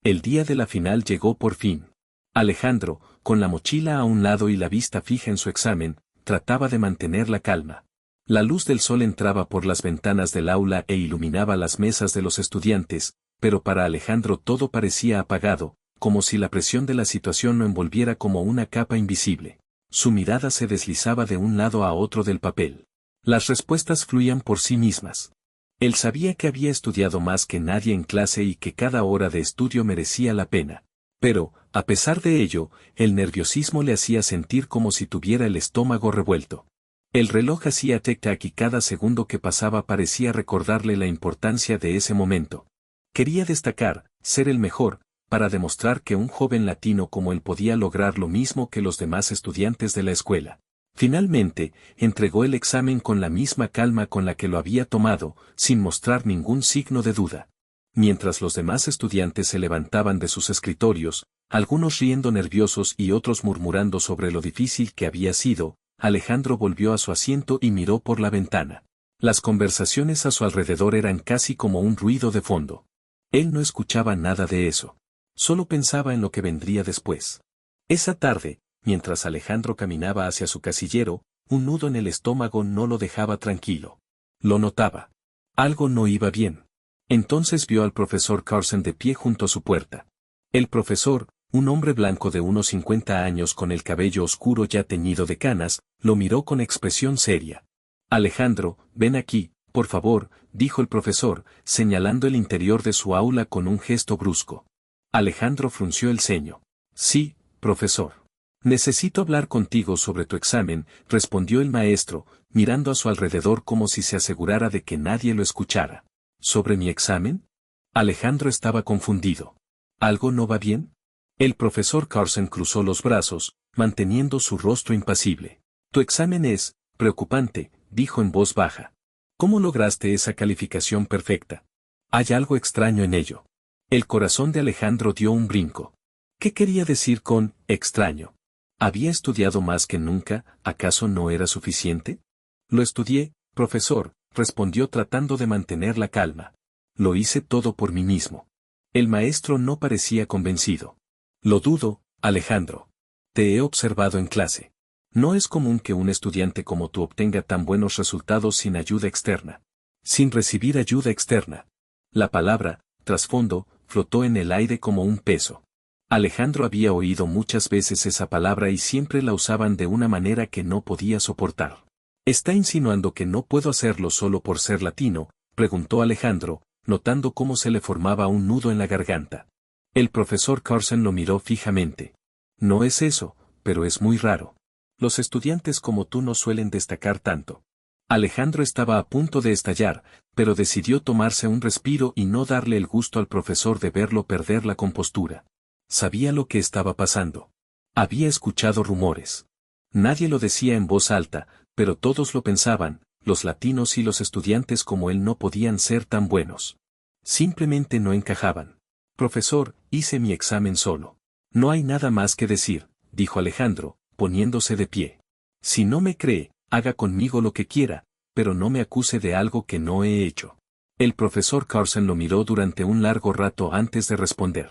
El día de la final llegó por fin. Alejandro, con la mochila a un lado y la vista fija en su examen, trataba de mantener la calma. La luz del sol entraba por las ventanas del aula e iluminaba las mesas de los estudiantes, pero para Alejandro todo parecía apagado, como si la presión de la situación lo envolviera como una capa invisible. Su mirada se deslizaba de un lado a otro del papel. Las respuestas fluían por sí mismas. Él sabía que había estudiado más que nadie en clase y que cada hora de estudio merecía la pena. Pero, a pesar de ello, el nerviosismo le hacía sentir como si tuviera el estómago revuelto. El reloj hacía tic-tac y cada segundo que pasaba parecía recordarle la importancia de ese momento. Quería destacar, ser el mejor, para demostrar que un joven latino como él podía lograr lo mismo que los demás estudiantes de la escuela. Finalmente, entregó el examen con la misma calma con la que lo había tomado, sin mostrar ningún signo de duda. Mientras los demás estudiantes se levantaban de sus escritorios, algunos riendo nerviosos y otros murmurando sobre lo difícil que había sido, Alejandro volvió a su asiento y miró por la ventana. Las conversaciones a su alrededor eran casi como un ruido de fondo. Él no escuchaba nada de eso. Solo pensaba en lo que vendría después. Esa tarde, mientras Alejandro caminaba hacia su casillero, un nudo en el estómago no lo dejaba tranquilo. Lo notaba. Algo no iba bien. Entonces vio al profesor Carson de pie junto a su puerta. El profesor, un hombre blanco de unos 50 años con el cabello oscuro ya teñido de canas, lo miró con expresión seria. Alejandro, ven aquí, por favor, dijo el profesor, señalando el interior de su aula con un gesto brusco. Alejandro frunció el ceño. Sí, profesor. Necesito hablar contigo sobre tu examen, respondió el maestro, mirando a su alrededor como si se asegurara de que nadie lo escuchara. ¿Sobre mi examen? Alejandro estaba confundido. ¿Algo no va bien? El profesor Carson cruzó los brazos, manteniendo su rostro impasible. Tu examen es preocupante, dijo en voz baja. ¿Cómo lograste esa calificación perfecta? Hay algo extraño en ello. El corazón de Alejandro dio un brinco. ¿Qué quería decir con extraño? ¿Había estudiado más que nunca? ¿Acaso no era suficiente? Lo estudié, profesor, respondió tratando de mantener la calma. Lo hice todo por mí mismo. El maestro no parecía convencido. Lo dudo, Alejandro. Te he observado en clase. No es común que un estudiante como tú obtenga tan buenos resultados sin ayuda externa. Sin recibir ayuda externa. La palabra, trasfondo, flotó en el aire como un peso. Alejandro había oído muchas veces esa palabra y siempre la usaban de una manera que no podía soportar. ¿Está insinuando que no puedo hacerlo solo por ser latino?, preguntó Alejandro, notando cómo se le formaba un nudo en la garganta. El profesor Carson lo miró fijamente. No es eso, pero es muy raro. Los estudiantes como tú no suelen destacar tanto. Alejandro estaba a punto de estallar, pero decidió tomarse un respiro y no darle el gusto al profesor de verlo perder la compostura. Sabía lo que estaba pasando. Había escuchado rumores. Nadie lo decía en voz alta, pero todos lo pensaban, los latinos y los estudiantes como él no podían ser tan buenos. Simplemente no encajaban. Profesor, hice mi examen solo. No hay nada más que decir, dijo Alejandro, poniéndose de pie. Si no me cree, haga conmigo lo que quiera, pero no me acuse de algo que no he hecho. El profesor Carson lo miró durante un largo rato antes de responder.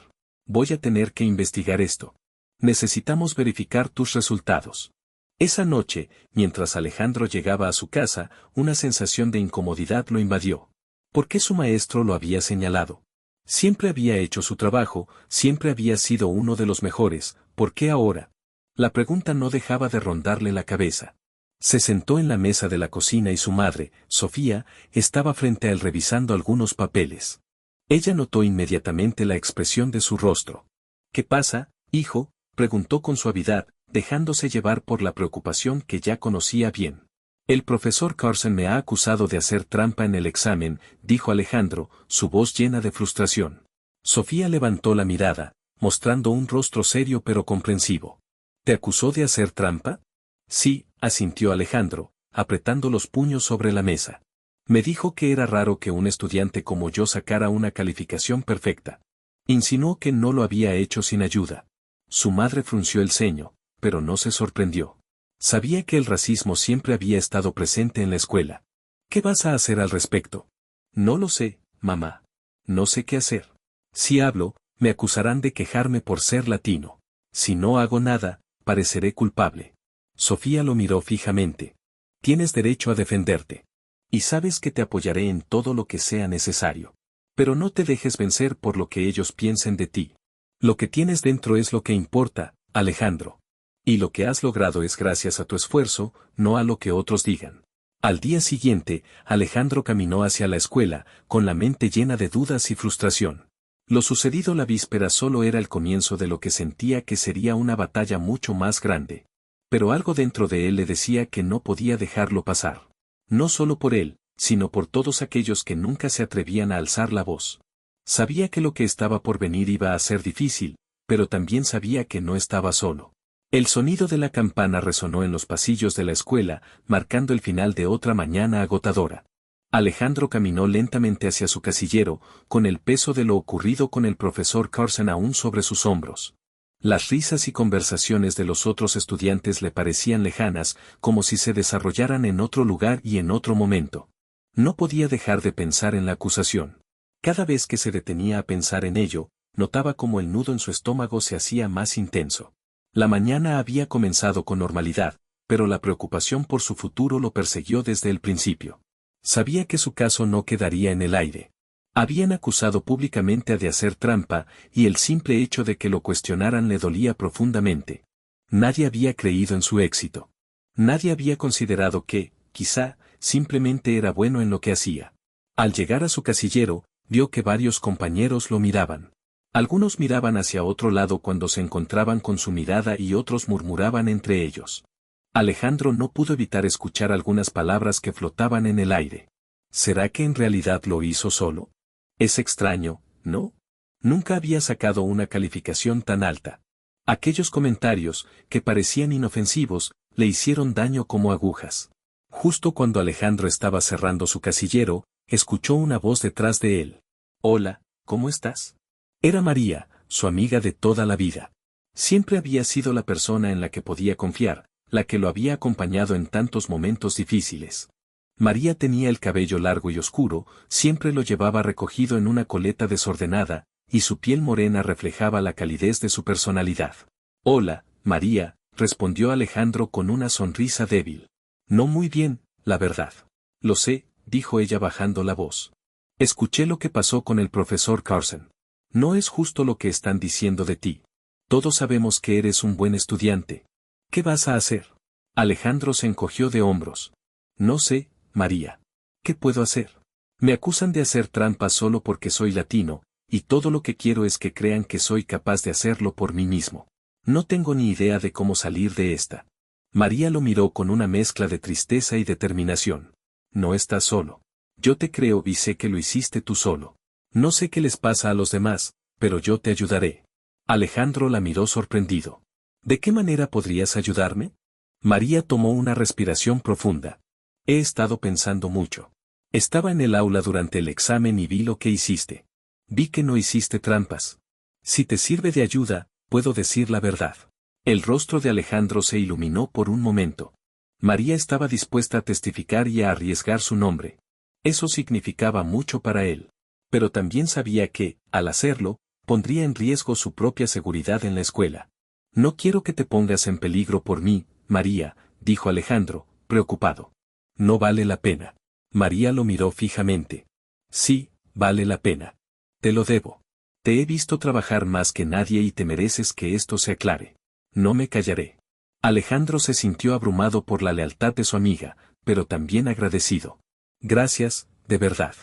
Voy a tener que investigar esto. Necesitamos verificar tus resultados. Esa noche, mientras Alejandro llegaba a su casa, una sensación de incomodidad lo invadió. ¿Por qué su maestro lo había señalado? Siempre había hecho su trabajo, siempre había sido uno de los mejores, ¿por qué ahora? La pregunta no dejaba de rondarle la cabeza. Se sentó en la mesa de la cocina y su madre, Sofía, estaba frente a él revisando algunos papeles. Ella notó inmediatamente la expresión de su rostro. ¿Qué pasa, hijo?, preguntó con suavidad, dejándose llevar por la preocupación que ya conocía bien. El profesor Carson me ha acusado de hacer trampa en el examen, dijo Alejandro, su voz llena de frustración. Sofía levantó la mirada, mostrando un rostro serio pero comprensivo. ¿Te acusó de hacer trampa? Sí, asintió Alejandro, apretando los puños sobre la mesa. Me dijo que era raro que un estudiante como yo sacara una calificación perfecta. Insinuó que no lo había hecho sin ayuda. Su madre frunció el ceño, pero no se sorprendió. Sabía que el racismo siempre había estado presente en la escuela. ¿Qué vas a hacer al respecto? No lo sé, mamá. No sé qué hacer. Si hablo, Me acusarán de quejarme por ser latino. Si no hago nada, pareceré culpable. Sofía lo miró fijamente. Tienes derecho a defenderte. Y sabes que te apoyaré en todo lo que sea necesario. Pero no te dejes vencer por lo que ellos piensen de ti. Lo que tienes dentro es lo que importa, Alejandro. Y lo que has logrado es gracias a tu esfuerzo, no a lo que otros digan. Al día siguiente, Alejandro caminó hacia la escuela, con la mente llena de dudas y frustración. Lo sucedido la víspera solo era el comienzo de lo que sentía que sería una batalla mucho más grande. Pero algo dentro de él le decía que no podía dejarlo pasar. No solo por él, sino por todos aquellos que nunca se atrevían a alzar la voz. Sabía que lo que estaba por venir iba a ser difícil, pero también sabía que no estaba solo. El sonido de la campana resonó en los pasillos de la escuela, marcando el final de otra mañana agotadora. Alejandro caminó lentamente hacia su casillero, con el peso de lo ocurrido con el profesor Carson aún sobre sus hombros. Las risas y conversaciones de los otros estudiantes le parecían lejanas, como si se desarrollaran en otro lugar y en otro momento. No podía dejar de pensar en la acusación. Cada vez que se detenía a pensar en ello, notaba como el nudo en su estómago se hacía más intenso. La mañana había comenzado con normalidad, pero la preocupación por su futuro lo persiguió desde el principio. Sabía que su caso no quedaría en el aire. Habían acusado públicamente a de hacer trampa, y el simple hecho de que lo cuestionaran le dolía profundamente. Nadie había creído en su éxito. Nadie había considerado que, quizá, simplemente era bueno en lo que hacía. Al llegar a su casillero, vio que varios compañeros lo miraban. Algunos miraban hacia otro lado cuando se encontraban con su mirada y otros murmuraban entre ellos. Alejandro no pudo evitar escuchar algunas palabras que flotaban en el aire. ¿Será que en realidad lo hizo solo? Es extraño, ¿no? Nunca había sacado una calificación tan alta. Aquellos comentarios, que parecían inofensivos, le hicieron daño como agujas. Justo cuando Alejandro estaba cerrando su casillero, escuchó una voz detrás de él. Hola, ¿cómo estás? Era María, su amiga de toda la vida. Siempre había sido la persona en la que podía confiar, la que lo había acompañado en tantos momentos difíciles. María tenía el cabello largo y oscuro, siempre lo llevaba recogido en una coleta desordenada, y su piel morena reflejaba la calidez de su personalidad. Hola, María, respondió Alejandro con una sonrisa débil. No muy bien, la verdad. Lo sé, dijo ella bajando la voz. Escuché lo que pasó con el profesor Carson. No es justo lo que están diciendo de ti. Todos sabemos que eres un buen estudiante. ¿Qué vas a hacer? Alejandro se encogió de hombros. No sé, María. ¿Qué puedo hacer? Me acusan de hacer trampa solo porque soy latino, y todo lo que quiero es que crean que soy capaz de hacerlo por mí mismo. No tengo ni idea de cómo salir de esta. María lo miró con una mezcla de tristeza y determinación. No estás solo. Yo te creo y sé que lo hiciste tú solo. No sé qué les pasa a los demás, pero yo te ayudaré. Alejandro la miró sorprendido. ¿De qué manera podrías ayudarme? María tomó una respiración profunda. He estado pensando mucho. Estaba en el aula durante el examen y vi lo que hiciste. Vi que no hiciste trampas. Si te sirve de ayuda, puedo decir la verdad. El rostro de Alejandro se iluminó por un momento. María estaba dispuesta a testificar y a arriesgar su nombre. Eso significaba mucho para él. Pero también sabía que, al hacerlo, pondría en riesgo su propia seguridad en la escuela. No quiero que te pongas en peligro por mí, María, dijo Alejandro, preocupado. No vale la pena. María lo miró fijamente. Sí, vale la pena. Te lo debo. Te he visto trabajar más que nadie y te mereces que esto se aclare. No me callaré. Alejandro se sintió abrumado por la lealtad de su amiga, pero también agradecido. Gracias, de verdad.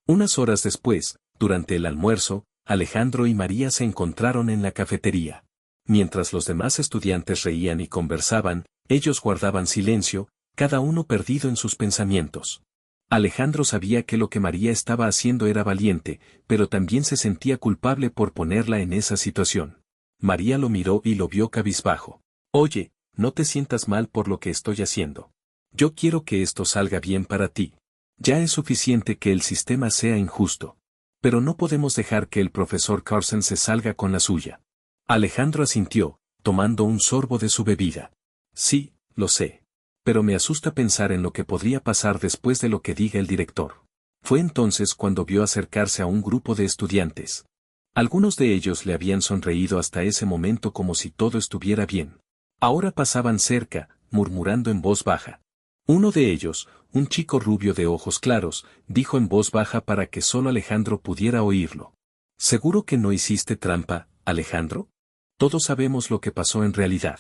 Unas horas después, durante el almuerzo, Alejandro y María se encontraron en la cafetería. Mientras los demás estudiantes reían y conversaban, ellos guardaban silencio, cada uno perdido en sus pensamientos. Alejandro sabía que lo que María estaba haciendo era valiente, pero también se sentía culpable por ponerla en esa situación. María lo miró y lo vio cabizbajo. Oye, no te sientas mal por lo que estoy haciendo. Yo quiero que esto salga bien para ti. Ya es suficiente que el sistema sea injusto. Pero no podemos dejar que el profesor Carson se salga con la suya. Alejandro asintió, tomando un sorbo de su bebida. Sí, lo sé. Pero me asusta pensar en lo que podría pasar después de lo que diga el director. Fue entonces cuando vio acercarse a un grupo de estudiantes. Algunos de ellos le habían sonreído hasta ese momento como si todo estuviera bien. Ahora pasaban cerca, murmurando en voz baja. Uno de ellos, un chico rubio de ojos claros, dijo en voz baja para que solo Alejandro pudiera oírlo. ¿Seguro que no hiciste trampa, Alejandro? Todos sabemos lo que pasó en realidad.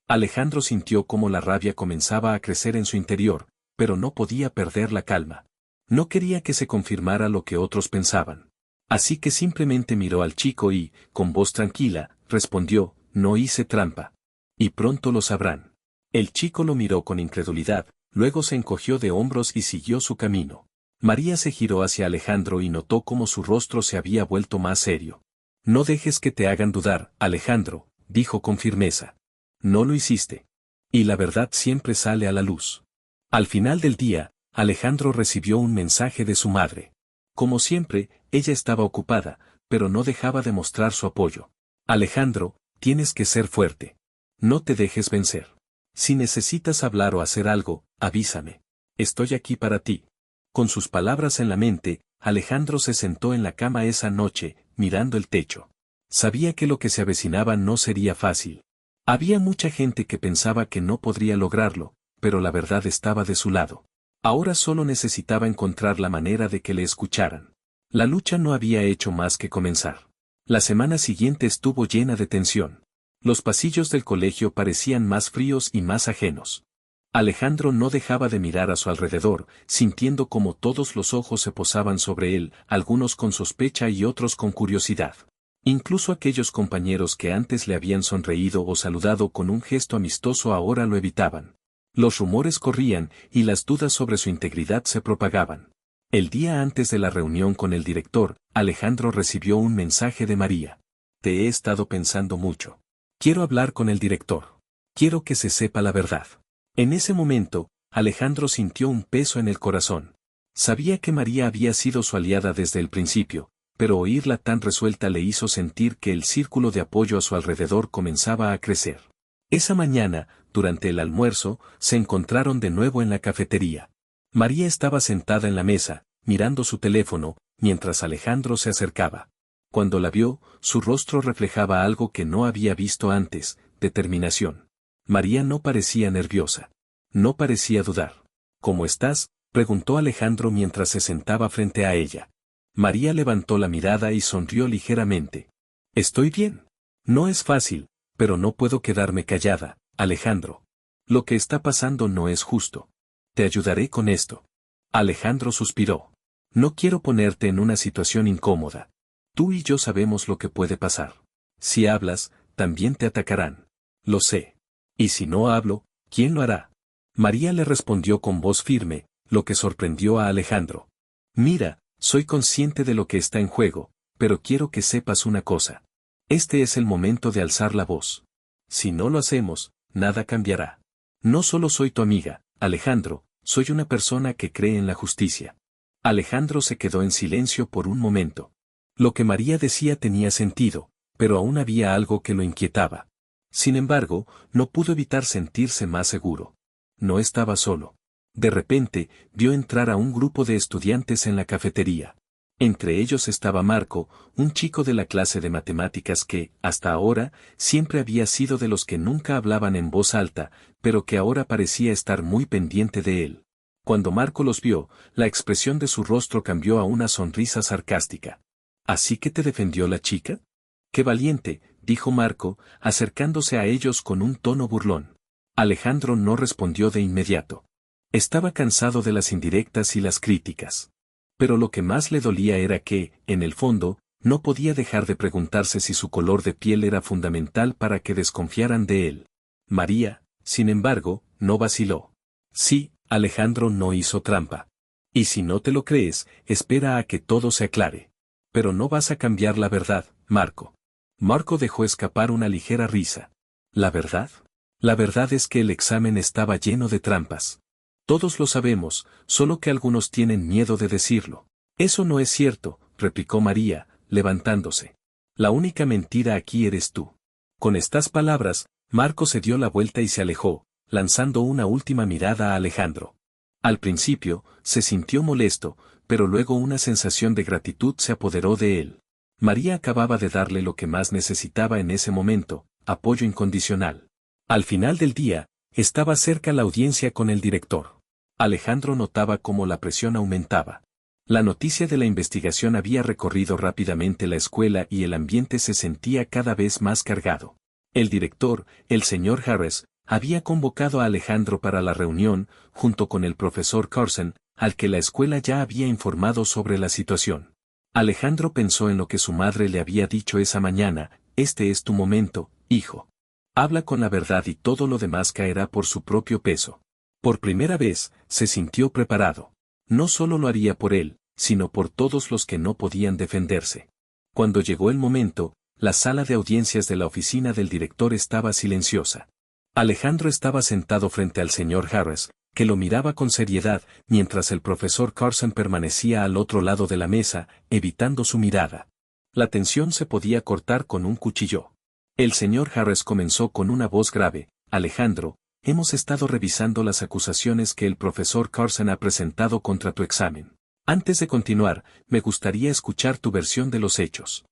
Alejandro sintió cómo la rabia comenzaba a crecer en su interior, pero no podía perder la calma. No quería que se confirmara lo que otros pensaban. Así que simplemente miró al chico y, con voz tranquila, respondió, no hice trampa. Y pronto lo sabrán. El chico lo miró con incredulidad, luego se encogió de hombros y siguió su camino. María se giró hacia Alejandro y notó cómo su rostro se había vuelto más serio. No dejes que te hagan dudar, Alejandro, dijo con firmeza. No lo hiciste. Y la verdad siempre sale a la luz. Al final del día, Alejandro recibió un mensaje de su madre. Como siempre, ella estaba ocupada, pero no dejaba de mostrar su apoyo. Alejandro, tienes que ser fuerte. No te dejes vencer. Si necesitas hablar o hacer algo, avísame. Estoy aquí para ti. Con sus palabras en la mente, Alejandro se sentó en la cama esa noche, mirando el techo. Sabía que lo que se avecinaba no sería fácil. Había mucha gente que pensaba que no podría lograrlo, pero la verdad estaba de su lado. Ahora solo necesitaba encontrar la manera de que le escucharan. La lucha no había hecho más que comenzar. La semana siguiente estuvo llena de tensión. Los pasillos del colegio parecían más fríos y más ajenos. Alejandro no dejaba de mirar a su alrededor, sintiendo como todos los ojos se posaban sobre él, algunos con sospecha y otros con curiosidad. Incluso aquellos compañeros que antes le habían sonreído o saludado con un gesto amistoso ahora lo evitaban. Los rumores corrían y las dudas sobre su integridad se propagaban. El día antes de la reunión con el director, Alejandro recibió un mensaje de María. Te he estado pensando mucho. Quiero hablar con el director. Quiero que se sepa la verdad. En ese momento, Alejandro sintió un peso en el corazón. Sabía que María había sido su aliada desde el principio, pero oírla tan resuelta le hizo sentir que el círculo de apoyo a su alrededor comenzaba a crecer. Esa mañana, durante el almuerzo, se encontraron de nuevo en la cafetería. María estaba sentada en la mesa, mirando su teléfono, mientras Alejandro se acercaba. Cuando la vio, su rostro reflejaba algo que no había visto antes, determinación. María no parecía nerviosa. No parecía dudar. ¿Cómo estás?, preguntó Alejandro mientras se sentaba frente a ella. María levantó la mirada y sonrió ligeramente. Estoy bien. No es fácil, pero no puedo quedarme callada, Alejandro. Lo que está pasando no es justo. Te ayudaré con esto. Alejandro suspiró. No quiero ponerte en una situación incómoda. Tú y yo sabemos lo que puede pasar. Si hablas, también te atacarán. Lo sé. Y si no hablo, ¿quién lo hará? María le respondió con voz firme, lo que sorprendió a Alejandro. Mira, soy consciente de lo que está en juego, pero quiero que sepas una cosa. Este es el momento de alzar la voz. Si no lo hacemos, nada cambiará. No solo soy tu amiga, Alejandro, soy una persona que cree en la justicia. Alejandro se quedó en silencio por un momento. Lo que María decía tenía sentido, pero aún había algo que lo inquietaba. Sin embargo, no pudo evitar sentirse más seguro. No estaba solo. De repente, vio entrar a un grupo de estudiantes en la cafetería. Entre ellos estaba Marco, un chico de la clase de matemáticas que, hasta ahora, siempre había sido de los que nunca hablaban en voz alta, pero que ahora parecía estar muy pendiente de él. Cuando Marco los vio, la expresión de su rostro cambió a una sonrisa sarcástica. ¿Así que te defendió la chica? ¡Qué valiente!, dijo Marco, acercándose a ellos con un tono burlón. Alejandro no respondió de inmediato. Estaba cansado de las indirectas y las críticas. Pero lo que más le dolía era que, en el fondo, no podía dejar de preguntarse si su color de piel era fundamental para que desconfiaran de él. María, sin embargo, no vaciló. Sí, Alejandro no hizo trampa. Y si no te lo crees, espera a que todo se aclare. Pero no vas a cambiar la verdad, Marco. Marco dejó escapar una ligera risa. ¿La verdad? La verdad es que el examen estaba lleno de trampas. Todos lo sabemos, solo que algunos tienen miedo de decirlo. Eso no es cierto, replicó María, levantándose. La única mentira aquí eres tú. Con estas palabras, Marco se dio la vuelta y se alejó, lanzando una última mirada a Alejandro. Al principio, se sintió molesto, pero luego una sensación de gratitud se apoderó de él. María acababa de darle lo que más necesitaba en ese momento, apoyo incondicional. Al final del día, estaba cerca la audiencia con el director. Alejandro notaba cómo la presión aumentaba. La noticia de la investigación había recorrido rápidamente la escuela y el ambiente se sentía cada vez más cargado. El director, el señor Harris, había convocado a Alejandro para la reunión, junto con el profesor Carson, al que la escuela ya había informado sobre la situación. Alejandro pensó en lo que su madre le había dicho esa mañana: este es tu momento, hijo. Habla con la verdad y todo lo demás caerá por su propio peso. Por primera vez, se sintió preparado. No solo lo haría por él, sino por todos los que no podían defenderse. Cuando llegó el momento, la sala de audiencias de la oficina del director estaba silenciosa. Alejandro estaba sentado frente al señor Harris, que lo miraba con seriedad, mientras el profesor Carson permanecía al otro lado de la mesa, evitando su mirada. La tensión se podía cortar con un cuchillo. El señor Harris comenzó con una voz grave: Alejandro, hemos estado revisando las acusaciones que el profesor Carson ha presentado contra tu examen. Antes de continuar, me gustaría escuchar tu versión de los hechos.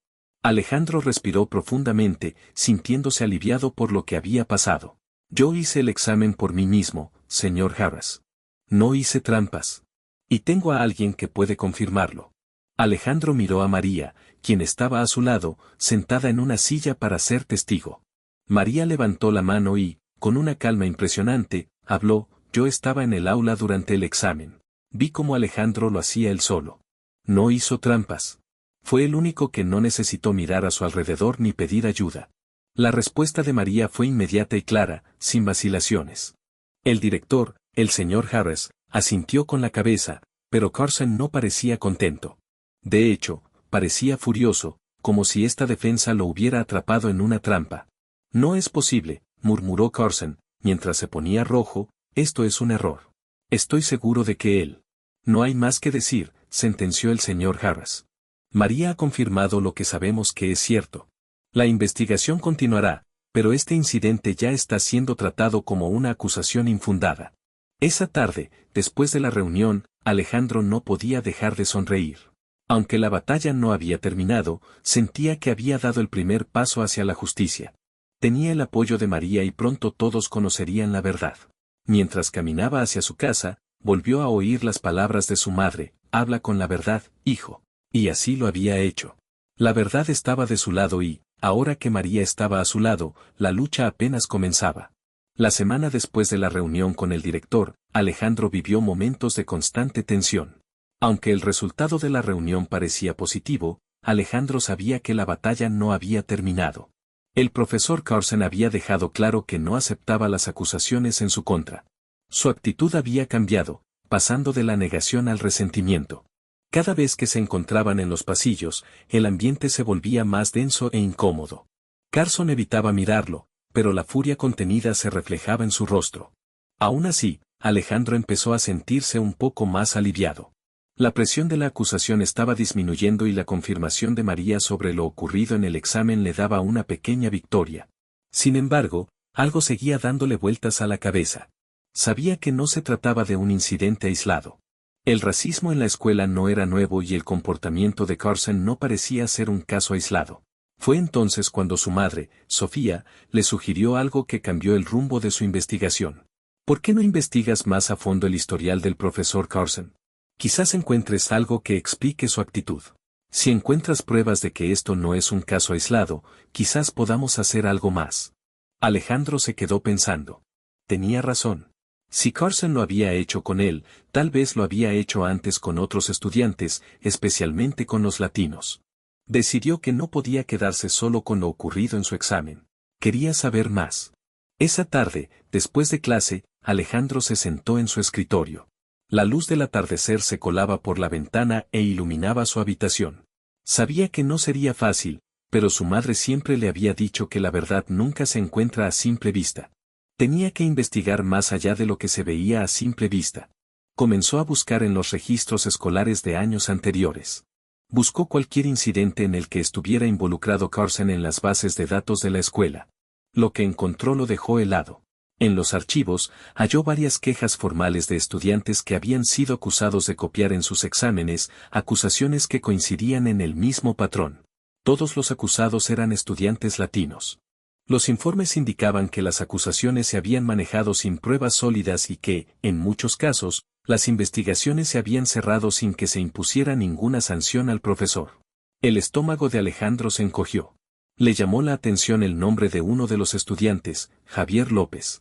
Alejandro respiró profundamente, sintiéndose aliviado por lo que había pasado. Yo hice el examen por mí mismo, señor Harris. No hice trampas. Y tengo a alguien que puede confirmarlo. Alejandro miró a María, quien estaba a su lado, sentada en una silla para ser testigo. María levantó la mano y, con una calma impresionante, habló: yo estaba en el aula durante el examen. Vi cómo Alejandro lo hacía él solo. No hizo trampas. Fue el único que no necesitó mirar a su alrededor ni pedir ayuda. La respuesta de María fue inmediata y clara, sin vacilaciones. El director, el señor Harris, asintió con la cabeza, pero Carson no parecía contento. De hecho, parecía furioso, como si esta defensa lo hubiera atrapado en una trampa. No es posible, murmuró Carson, mientras se ponía rojo: esto es un error. Estoy seguro de que él. No hay más que decir, sentenció el señor Harris. María ha confirmado lo que sabemos que es cierto. La investigación continuará, pero este incidente ya está siendo tratado como una acusación infundada. Esa tarde, después de la reunión, Alejandro no podía dejar de sonreír. Aunque la batalla no había terminado, sentía que había dado el primer paso hacia la justicia. Tenía el apoyo de María y pronto todos conocerían la verdad. Mientras caminaba hacia su casa, volvió a oír las palabras de su madre: habla con la verdad, hijo. Y así lo había hecho. La verdad estaba de su lado y, ahora que María estaba a su lado, la lucha apenas comenzaba. La semana después de la reunión con el director, Alejandro vivió momentos de constante tensión. Aunque el resultado de la reunión parecía positivo, Alejandro sabía que la batalla no había terminado. El profesor Carson había dejado claro que no aceptaba las acusaciones en su contra. Su actitud había cambiado, pasando de la negación al resentimiento. Cada vez que se encontraban en los pasillos, el ambiente se volvía más denso e incómodo. Carson evitaba mirarlo, pero la furia contenida se reflejaba en su rostro. Aún así, Alejandro empezó a sentirse un poco más aliviado. La presión de la acusación estaba disminuyendo y la confirmación de María sobre lo ocurrido en el examen le daba una pequeña victoria. Sin embargo, algo seguía dándole vueltas a la cabeza. Sabía que no se trataba de un incidente aislado. El racismo en la escuela no era nuevo y el comportamiento de Carson no parecía ser un caso aislado. Fue entonces cuando su madre, Sofía, le sugirió algo que cambió el rumbo de su investigación. ¿Por qué no investigas más a fondo el historial del profesor Carson? Quizás encuentres algo que explique su actitud. Si encuentras pruebas de que esto no es un caso aislado, quizás podamos hacer algo más. Alejandro se quedó pensando. Tenía razón. Si Carson lo había hecho con él, tal vez lo había hecho antes con otros estudiantes, especialmente con los latinos. Decidió que no podía quedarse solo con lo ocurrido en su examen. Quería saber más. Esa tarde, después de clase, Alejandro se sentó en su escritorio. La luz del atardecer se colaba por la ventana e iluminaba su habitación. Sabía que no sería fácil, pero su madre siempre le había dicho que la verdad nunca se encuentra a simple vista. Tenía que investigar más allá de lo que se veía a simple vista. Comenzó a buscar en los registros escolares de años anteriores. Buscó cualquier incidente en el que estuviera involucrado Carson en las bases de datos de la escuela. Lo que encontró lo dejó helado. En los archivos, halló varias quejas formales de estudiantes que habían sido acusados de copiar en sus exámenes, acusaciones que coincidían en el mismo patrón. Todos los acusados eran estudiantes latinos. Los informes indicaban que las acusaciones se habían manejado sin pruebas sólidas y que, en muchos casos, las investigaciones se habían cerrado sin que se impusiera ninguna sanción al profesor. El estómago de Alejandro se encogió. Le llamó la atención el nombre de uno de los estudiantes, Javier López.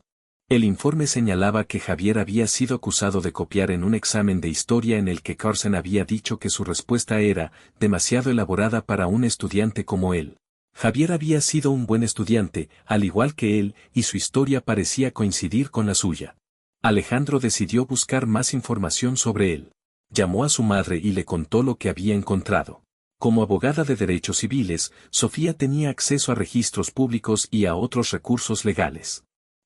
El informe señalaba que Javier había sido acusado de copiar en un examen de historia en el que Carson había dicho que su respuesta era demasiado elaborada para un estudiante como él. Javier había sido un buen estudiante, al igual que él, y su historia parecía coincidir con la suya. Alejandro decidió buscar más información sobre él. Llamó a su madre y le contó lo que había encontrado. Como abogada de derechos civiles, Sofía tenía acceso a registros públicos y a otros recursos legales.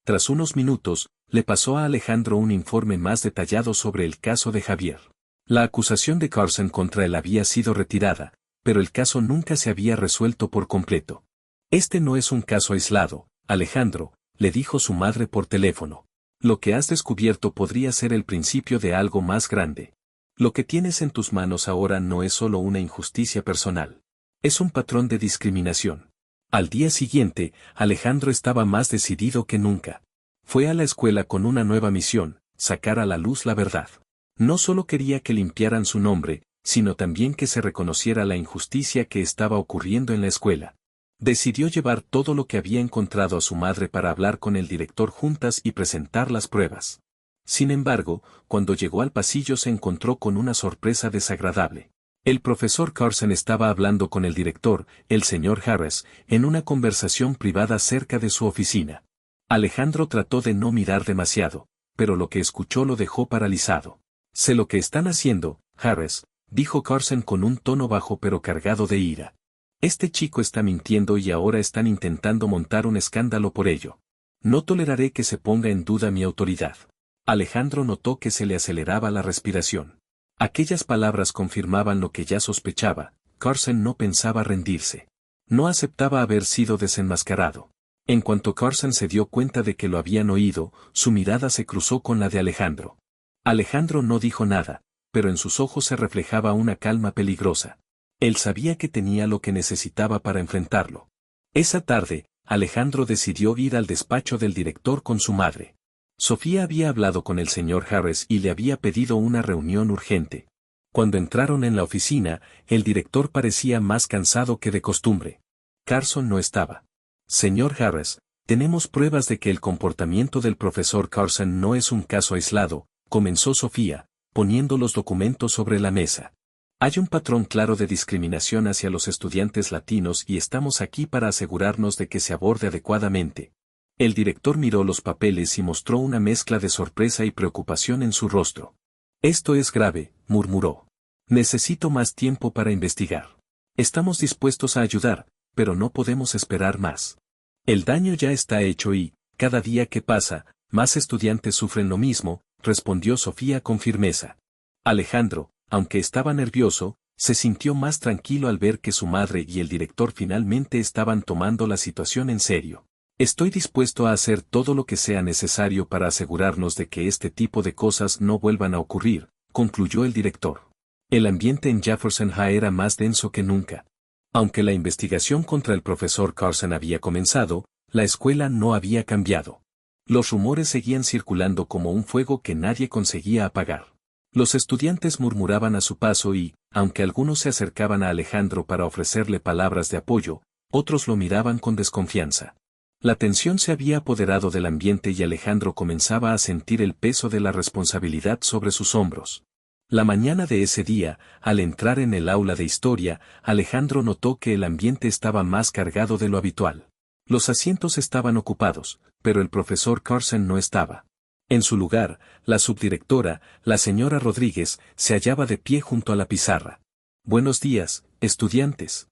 Tras unos minutos, le pasó a Alejandro un informe más detallado sobre el caso de Javier. La acusación de Carson contra él había sido retirada, pero el caso nunca se había resuelto por completo. Este no es un caso aislado, Alejandro, le dijo su madre por teléfono. Lo que has descubierto podría ser el principio de algo más grande. Lo que tienes en tus manos ahora no es solo una injusticia personal. Es un patrón de discriminación. Al día siguiente, Alejandro estaba más decidido que nunca. Fue a la escuela con una nueva misión, sacar a la luz la verdad. No solo quería que limpiaran su nombre, sino también que se reconociera la injusticia que estaba ocurriendo en la escuela. Decidió llevar todo lo que había encontrado a su madre para hablar con el director juntas y presentar las pruebas. Sin embargo, cuando llegó al pasillo se encontró con una sorpresa desagradable. El profesor Carson estaba hablando con el director, el señor Harris, en una conversación privada cerca de su oficina. Alejandro trató de no mirar demasiado, pero lo que escuchó lo dejó paralizado. Sé lo que están haciendo, Harris, dijo Carson con un tono bajo pero cargado de ira. Este chico está mintiendo y ahora están intentando montar un escándalo por ello. No toleraré que se ponga en duda mi autoridad. Alejandro notó que se le aceleraba la respiración. Aquellas palabras confirmaban lo que ya sospechaba, Carson no pensaba rendirse. No aceptaba haber sido desenmascarado. En cuanto Carson se dio cuenta de que lo habían oído, su mirada se cruzó con la de Alejandro. Alejandro no dijo nada, pero en sus ojos se reflejaba una calma peligrosa. Él sabía que tenía lo que necesitaba para enfrentarlo. Esa tarde, Alejandro decidió ir al despacho del director con su madre. Sofía había hablado con el señor Harris y le había pedido una reunión urgente. Cuando entraron en la oficina, el director parecía más cansado que de costumbre. Carson no estaba. Señor Harris, tenemos pruebas de que el comportamiento del profesor Carson no es un caso aislado, comenzó Sofía, poniendo los documentos sobre la mesa. Hay un patrón claro de discriminación hacia los estudiantes latinos y estamos aquí para asegurarnos de que se aborde adecuadamente. El director miró los papeles y mostró una mezcla de sorpresa y preocupación en su rostro. Esto es grave, murmuró. Necesito más tiempo para investigar. Estamos dispuestos a ayudar, pero no podemos esperar más. El daño ya está hecho y, cada día que pasa, más estudiantes sufren lo mismo, respondió Sofía con firmeza. Alejandro, aunque estaba nervioso, se sintió más tranquilo al ver que su madre y el director finalmente estaban tomando la situación en serio. Estoy dispuesto a hacer todo lo que sea necesario para asegurarnos de que este tipo de cosas no vuelvan a ocurrir, concluyó el director. El ambiente en Jefferson High era más denso que nunca. Aunque la investigación contra el profesor Carson había comenzado, la escuela no había cambiado. Los rumores seguían circulando como un fuego que nadie conseguía apagar. Los estudiantes murmuraban a su paso y, aunque algunos se acercaban a Alejandro para ofrecerle palabras de apoyo, otros lo miraban con desconfianza. La tensión se había apoderado del ambiente y Alejandro comenzaba a sentir el peso de la responsabilidad sobre sus hombros. La mañana de ese día, al entrar en el aula de historia, Alejandro notó que el ambiente estaba más cargado de lo habitual. Los asientos estaban ocupados, pero el profesor Carson no estaba. En su lugar, la subdirectora, la señora Rodríguez, se hallaba de pie junto a la pizarra. Buenos días, estudiantes.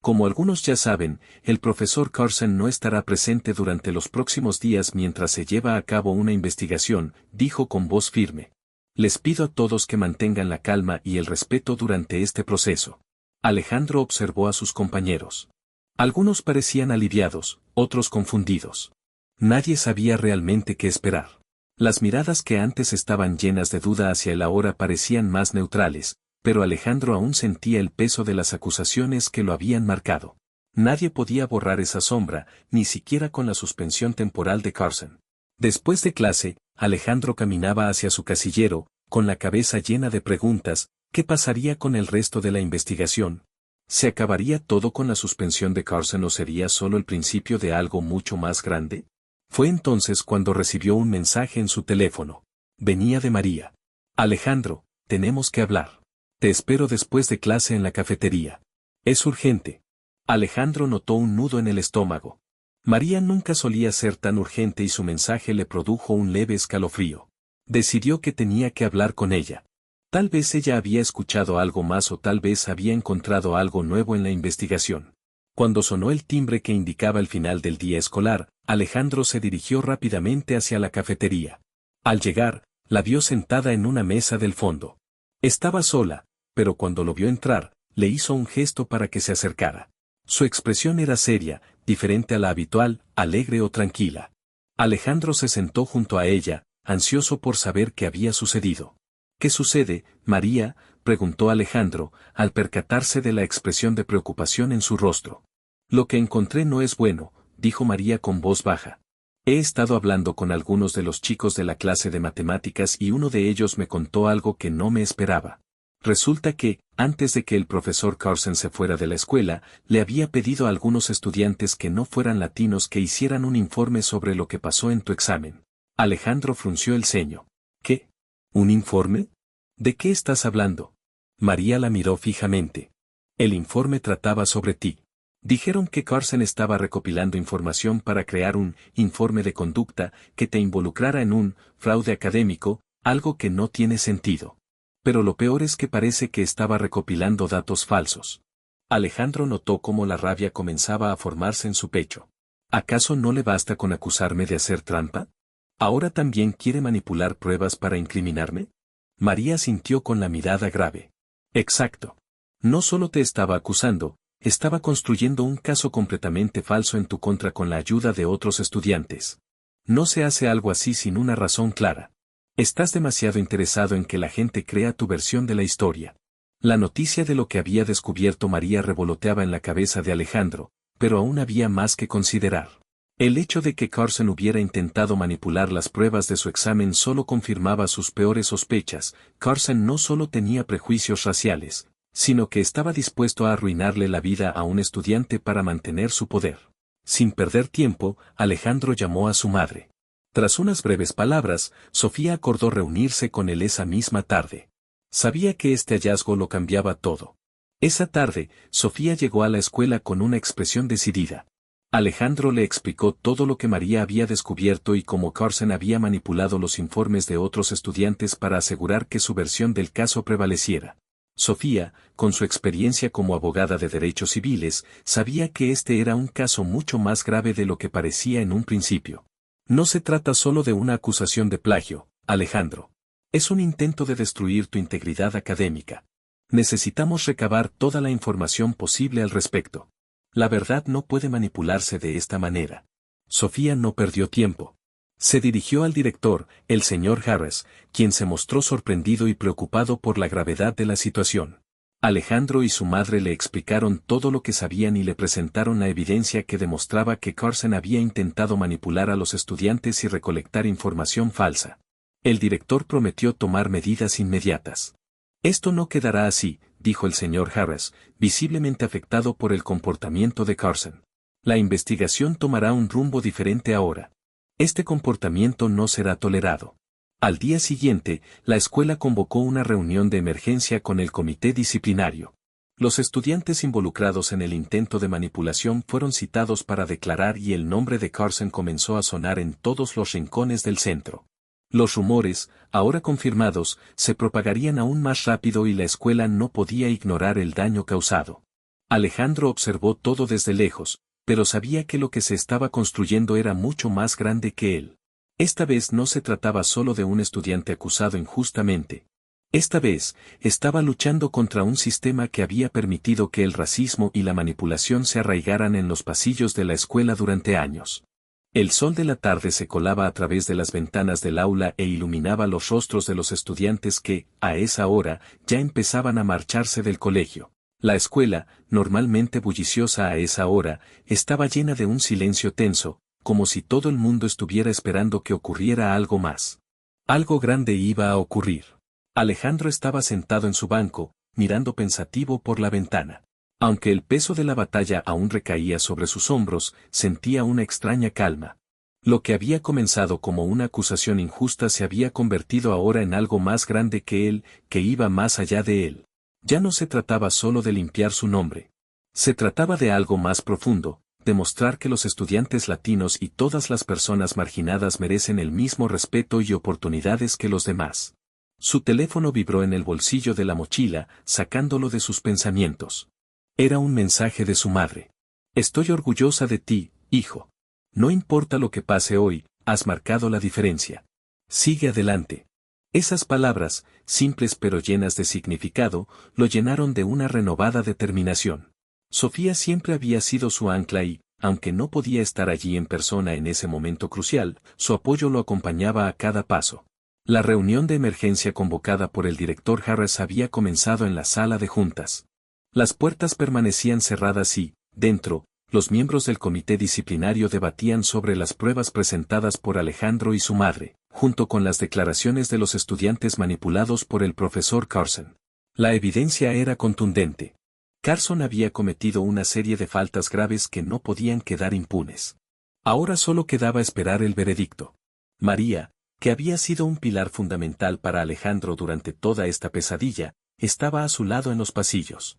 Como algunos ya saben, el profesor Carson no estará presente durante los próximos días mientras se lleva a cabo una investigación, dijo con voz firme. Les pido a todos que mantengan la calma y el respeto durante este proceso. Alejandro observó a sus compañeros. Algunos parecían aliviados, otros confundidos. Nadie sabía realmente qué esperar. Las miradas que antes estaban llenas de duda hacia él ahora parecían más neutrales, pero Alejandro aún sentía el peso de las acusaciones que lo habían marcado. Nadie podía borrar esa sombra, ni siquiera con la suspensión temporal de Carson. Después de clase, Alejandro caminaba hacia su casillero, con la cabeza llena de preguntas. ¿Qué pasaría con el resto de la investigación? ¿Se acabaría todo con la suspensión de Carson o sería solo el principio de algo mucho más grande? Fue entonces cuando recibió un mensaje en su teléfono. Venía de María. Alejandro, tenemos que hablar. Te espero después de clase en la cafetería. Es urgente. Alejandro notó un nudo en el estómago. María nunca solía ser tan urgente y su mensaje le produjo un leve escalofrío. Decidió que tenía que hablar con ella. Tal vez ella había escuchado algo más o tal vez había encontrado algo nuevo en la investigación. Cuando sonó el timbre que indicaba el final del día escolar, Alejandro se dirigió rápidamente hacia la cafetería. Al llegar, la vio sentada en una mesa del fondo. Estaba sola, pero cuando lo vio entrar, le hizo un gesto para que se acercara. Su expresión era seria, diferente a la habitual, alegre o tranquila. Alejandro se sentó junto a ella, ansioso por saber qué había sucedido. ¿Qué sucede, María?, preguntó Alejandro, al percatarse de la expresión de preocupación en su rostro. Lo que encontré no es bueno, dijo María con voz baja. He estado hablando con algunos de los chicos de la clase de matemáticas y uno de ellos me contó algo que no me esperaba. Resulta que, antes de que el profesor Carson se fuera de la escuela, le había pedido a algunos estudiantes que no fueran latinos que hicieran un informe sobre lo que pasó en tu examen. Alejandro frunció el ceño. ¿Qué? ¿Un informe? ¿De qué estás hablando? María la miró fijamente. El informe trataba sobre ti. Dijeron que Carson estaba recopilando información para crear un informe de conducta que te involucrara en un fraude académico, algo que no tiene sentido. Pero lo peor es que parece que estaba recopilando datos falsos. Alejandro notó cómo la rabia comenzaba a formarse en su pecho. ¿Acaso no le basta con acusarme de hacer trampa? ¿Ahora también quiere manipular pruebas para incriminarme? María sintió con la mirada grave. Exacto. No solo te estaba acusando, estaba construyendo un caso completamente falso en tu contra con la ayuda de otros estudiantes. No se hace algo así sin una razón clara. Estás demasiado interesado en que la gente crea tu versión de la historia. La noticia de lo que había descubierto María revoloteaba en la cabeza de Alejandro, pero aún había más que considerar. El hecho de que Carson hubiera intentado manipular las pruebas de su examen solo confirmaba sus peores sospechas. Carson no solo tenía prejuicios raciales, sino que estaba dispuesto a arruinarle la vida a un estudiante para mantener su poder. Sin perder tiempo, Alejandro llamó a su madre. Tras unas breves palabras, Sofía acordó reunirse con él esa misma tarde. Sabía que este hallazgo lo cambiaba todo. Esa tarde, Sofía llegó a la escuela con una expresión decidida. Alejandro le explicó todo lo que María había descubierto y cómo Carson había manipulado los informes de otros estudiantes para asegurar que su versión del caso prevaleciera. Sofía, con su experiencia como abogada de derechos civiles, sabía que este era un caso mucho más grave de lo que parecía en un principio. No se trata solo de una acusación de plagio, Alejandro. Es un intento de destruir tu integridad académica. Necesitamos recabar toda la información posible al respecto. La verdad no puede manipularse de esta manera. Sofía no perdió tiempo. Se dirigió al director, el señor Harris, quien se mostró sorprendido y preocupado por la gravedad de la situación. Alejandro y su madre le explicaron todo lo que sabían y le presentaron la evidencia que demostraba que Carson había intentado manipular a los estudiantes y recolectar información falsa. El director prometió tomar medidas inmediatas. Esto no quedará así, dijo el señor Harris, visiblemente afectado por el comportamiento de Carson. La investigación tomará un rumbo diferente ahora. Este comportamiento no será tolerado. Al día siguiente, la escuela convocó una reunión de emergencia con el comité disciplinario. Los estudiantes involucrados en el intento de manipulación fueron citados para declarar y el nombre de Carson comenzó a sonar en todos los rincones del centro. Los rumores, ahora confirmados, se propagarían aún más rápido y la escuela no podía ignorar el daño causado. Alejandro observó todo desde lejos, pero sabía que lo que se estaba construyendo era mucho más grande que él. Esta vez no se trataba solo de un estudiante acusado injustamente. Esta vez, estaba luchando contra un sistema que había permitido que el racismo y la manipulación se arraigaran en los pasillos de la escuela durante años. El sol de la tarde se colaba a través de las ventanas del aula e iluminaba los rostros de los estudiantes que, a esa hora, ya empezaban a marcharse del colegio. La escuela, normalmente bulliciosa a esa hora, estaba llena de un silencio tenso, como si todo el mundo estuviera esperando que ocurriera algo más. Algo grande iba a ocurrir. Alejandro estaba sentado en su banco, mirando pensativo por la ventana. Aunque el peso de la batalla aún recaía sobre sus hombros, sentía una extraña calma. Lo que había comenzado como una acusación injusta se había convertido ahora en algo más grande que él, que iba más allá de él. Ya no se trataba solo de limpiar su nombre. Se trataba de algo más profundo, demostrar que los estudiantes latinos y todas las personas marginadas merecen el mismo respeto y oportunidades que los demás. Su teléfono vibró en el bolsillo de la mochila, sacándolo de sus pensamientos. Era un mensaje de su madre. Estoy orgullosa de ti, hijo. No importa lo que pase hoy, has marcado la diferencia. Sigue adelante. Esas palabras, simples pero llenas de significado, lo llenaron de una renovada determinación. Sofía siempre había sido su ancla y, aunque no podía estar allí en persona en ese momento crucial, su apoyo lo acompañaba a cada paso. La reunión de emergencia convocada por el director Harris había comenzado en la sala de juntas. Las puertas permanecían cerradas y, dentro, los miembros del comité disciplinario debatían sobre las pruebas presentadas por Alejandro y su madre, junto con las declaraciones de los estudiantes manipulados por el profesor Carson. La evidencia era contundente. Carson había cometido una serie de faltas graves que no podían quedar impunes. Ahora solo quedaba esperar el veredicto. María, que había sido un pilar fundamental para Alejandro durante toda esta pesadilla, estaba a su lado en los pasillos.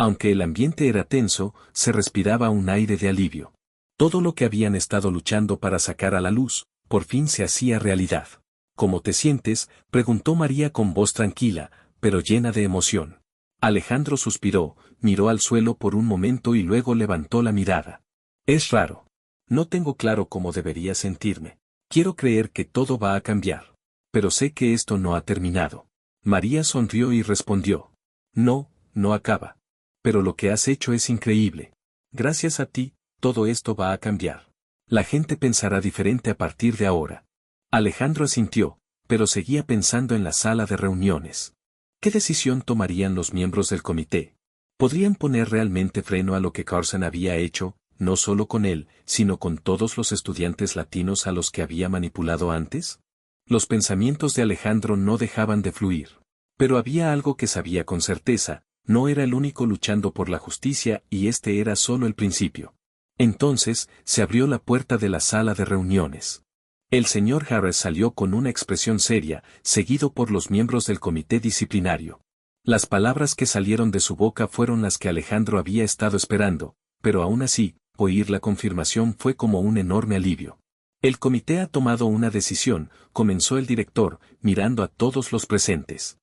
Aunque el ambiente era tenso, se respiraba un aire de alivio. Todo lo que habían estado luchando para sacar a la luz, por fin se hacía realidad. ¿Cómo te sientes?, preguntó María con voz tranquila, pero llena de emoción. Alejandro suspiró, miró al suelo por un momento y luego levantó la mirada. Es raro. No tengo claro cómo debería sentirme. Quiero creer que todo va a cambiar. Pero sé que esto no ha terminado. María sonrió y respondió. No, no acaba. Pero lo que has hecho es increíble. Gracias a ti, todo esto va a cambiar. La gente pensará diferente a partir de ahora. Alejandro asintió, pero seguía pensando en la sala de reuniones. ¿Qué decisión tomarían los miembros del comité? ¿Podrían poner realmente freno a lo que Carson había hecho, no solo con él, sino con todos los estudiantes latinos a los que había manipulado antes? Los pensamientos de Alejandro no dejaban de fluir. Pero había algo que sabía con certeza. No era el único luchando por la justicia y este era solo el principio. Entonces, se abrió la puerta de la sala de reuniones. El señor Harris salió con una expresión seria, seguido por los miembros del comité disciplinario. Las palabras que salieron de su boca fueron las que Alejandro había estado esperando, pero aún así, oír la confirmación fue como un enorme alivio. El comité ha tomado una decisión, comenzó el director, mirando a todos los presentes.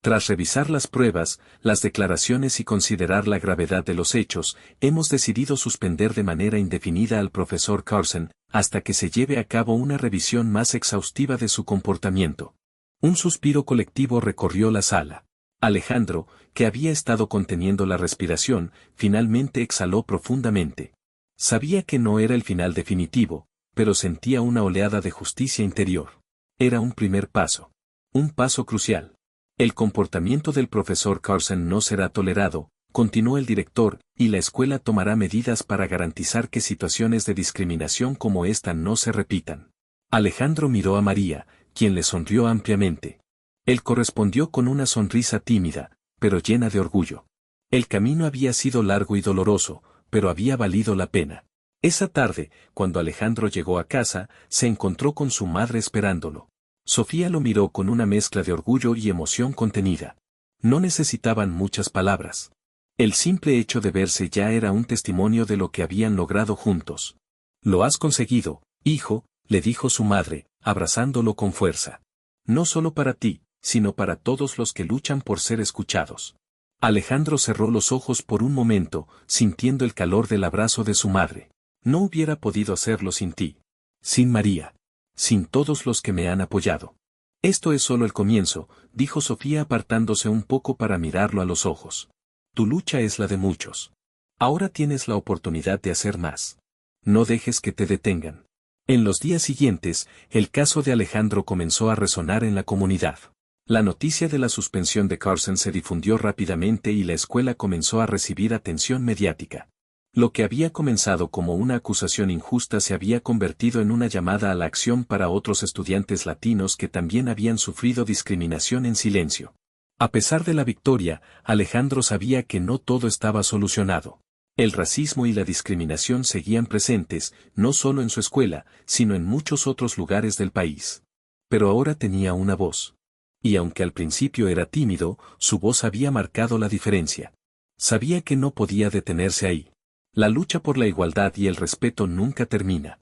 Tras revisar las pruebas, las declaraciones y considerar la gravedad de los hechos, hemos decidido suspender de manera indefinida al profesor Carson, hasta que se lleve a cabo una revisión más exhaustiva de su comportamiento. Un suspiro colectivo recorrió la sala. Alejandro, que había estado conteniendo la respiración, finalmente exhaló profundamente. Sabía que no era el final definitivo, pero sentía una oleada de justicia interior. Era un primer paso. Un paso crucial. El comportamiento del profesor Carson no será tolerado, continuó el director, y la escuela tomará medidas para garantizar que situaciones de discriminación como esta no se repitan. Alejandro miró a María, quien le sonrió ampliamente. Él correspondió con una sonrisa tímida, pero llena de orgullo. El camino había sido largo y doloroso, pero había valido la pena. Esa tarde, cuando Alejandro llegó a casa, se encontró con su madre esperándolo. Sofía lo miró con una mezcla de orgullo y emoción contenida. No necesitaban muchas palabras. El simple hecho de verse ya era un testimonio de lo que habían logrado juntos. Lo has conseguido, hijo, le dijo su madre, abrazándolo con fuerza. No solo para ti, sino para todos los que luchan por ser escuchados. Alejandro cerró los ojos por un momento, sintiendo el calor del abrazo de su madre. No hubiera podido hacerlo sin ti. Sin María. Sin todos los que me han apoyado. Esto es solo el comienzo, dijo Sofía apartándose un poco para mirarlo a los ojos. Tu lucha es la de muchos. Ahora tienes la oportunidad de hacer más. No dejes que te detengan. En los días siguientes, el caso de Alejandro comenzó a resonar en la comunidad. La noticia de la suspensión de Carson se difundió rápidamente y la escuela comenzó a recibir atención mediática. Lo que había comenzado como una acusación injusta se había convertido en una llamada a la acción para otros estudiantes latinos que también habían sufrido discriminación en silencio. A pesar de la victoria, Alejandro sabía que no todo estaba solucionado. El racismo y la discriminación seguían presentes, no solo en su escuela, sino en muchos otros lugares del país. Pero ahora tenía una voz. Y aunque al principio era tímido, su voz había marcado la diferencia. Sabía que no podía detenerse ahí. La lucha por la igualdad y el respeto nunca termina.